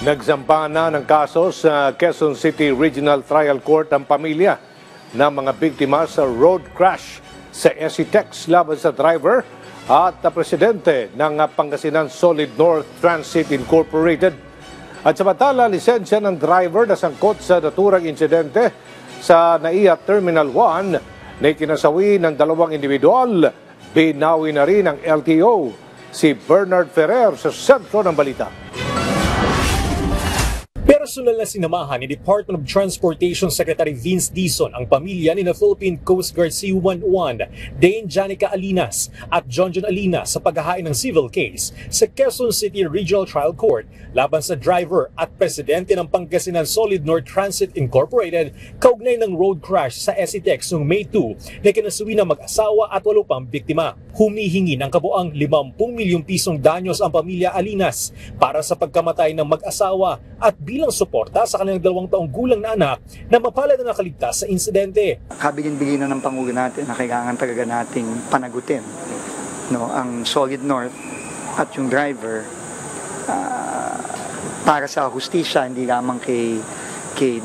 Nagsampa na ng kaso sa Quezon City Regional Trial Court ang pamilya ng mga biktima sa road crash sa SCTEX laban sa driver at presidente ng Pangasinan Solid North Transit Incorporated. At samantala, lisensya ng driver na sangkot sa naturang insidente sa NAIA Terminal 1 na ikinasawi ng dalawang individual, binawi na rin ng LTO. Si Bernard Ferrer sa sentro ng balita. Personal na sinamahan ni Department of Transportation Secretary Vince Dizon ang pamilya ni Philippine Coast Guard C-101 Dane Janica Alinas at John Alinas sa paghahain ng civil case sa Quezon City Regional Trial Court laban sa driver at presidente ng Pangasinan Solid North Transit Incorporated kaugnay ng road crash sa SCTEX noong May 2 na kinasuwi ng mag-asawa at 8 pang biktima. Humihingi ng kabuang 50 milyong pisong danyos ang pamilya Alinas para sa pagkamatay ng mag-asawa at bilang suporta sa kanilang 2 taong gulang na anak na mapalad na nakaligtas sa insidente. Kabilin-bilin na ng Pangulo natin na kailangan talaga nating panagutin ang Solid North at yung driver para sa hustisya, hindi lamang kay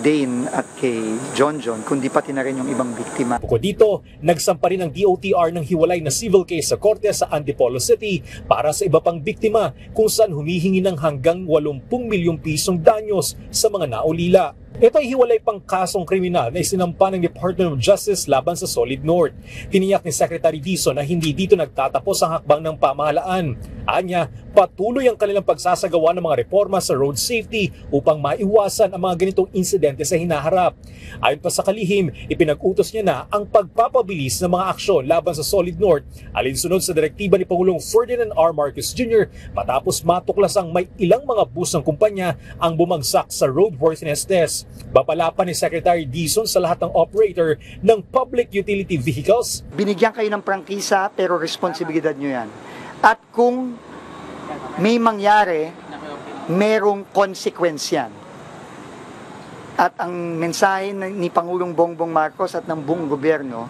Dane at kay John, kundi pati na rin yung ibang biktima. Bukod dito, nagsampa rin ang DOTR ng hiwalay na civil case sa korte sa Antipolo City para sa iba pang biktima kung saan humihingi ng hanggang 80 milyong pisong danyos sa mga naulila. Ito ay hiwalay pang kasong kriminal na isinampa ng Department of Justice laban sa Solid North. Tiniyak ni Secretary Dizon na hindi dito nagtatapos ang hakbang ng pamahalaan. Anya, patuloy ang kanilang pagsasagawa ng mga reforma sa road safety upang maiwasan ang mga ganitong insidente sa hinaharap. Ayon pa sa kalihim, ipinag-utos niya na ang pagpapabilis ng mga aksyon laban sa Solid North alinsunod sa direktiba ni Pangulong Ferdinand R. Marcos Jr. matapos matuklasang may ilang mga bus ng kumpanya ang bumagsak sa roadworthiness test. Babala pa ni Secretary Dizon sa lahat ng operator ng public utility vehicles. Binigyan kayo ng prangkisa pero responsibilidad nyo yan. At kung may mangyari, merong consequence yan. At ang mensahe ni Pangulong Bongbong Marcos at ng buong gobyerno,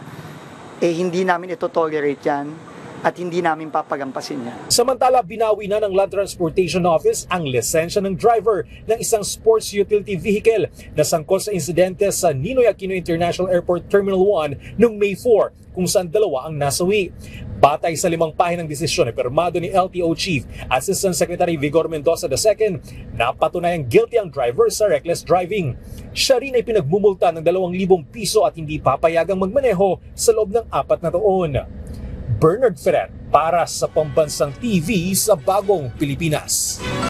hindi namin ito tolerate yan at hindi namin papagampasin niya. Samantala, binawi na ng Land Transportation Office ang lisensya ng driver ng isang sports utility vehicle na sangkot sa insidente sa Ninoy Aquino International Airport Terminal 1 noong May 4 kung saan 2 ang nasawi. Batay sa 5 pahinang desisyon na pirmado ni LTO Chief Assistant Secretary Vigor Mendoza II, napatunayang guilty ang driver sa reckless driving. Siya rin ay pinagmumulta ng 2,000 piso at hindi papayagang magmaneho sa loob ng 4 na taon. Bernard Ferrer para sa Pambansang TV sa Bagong Pilipinas.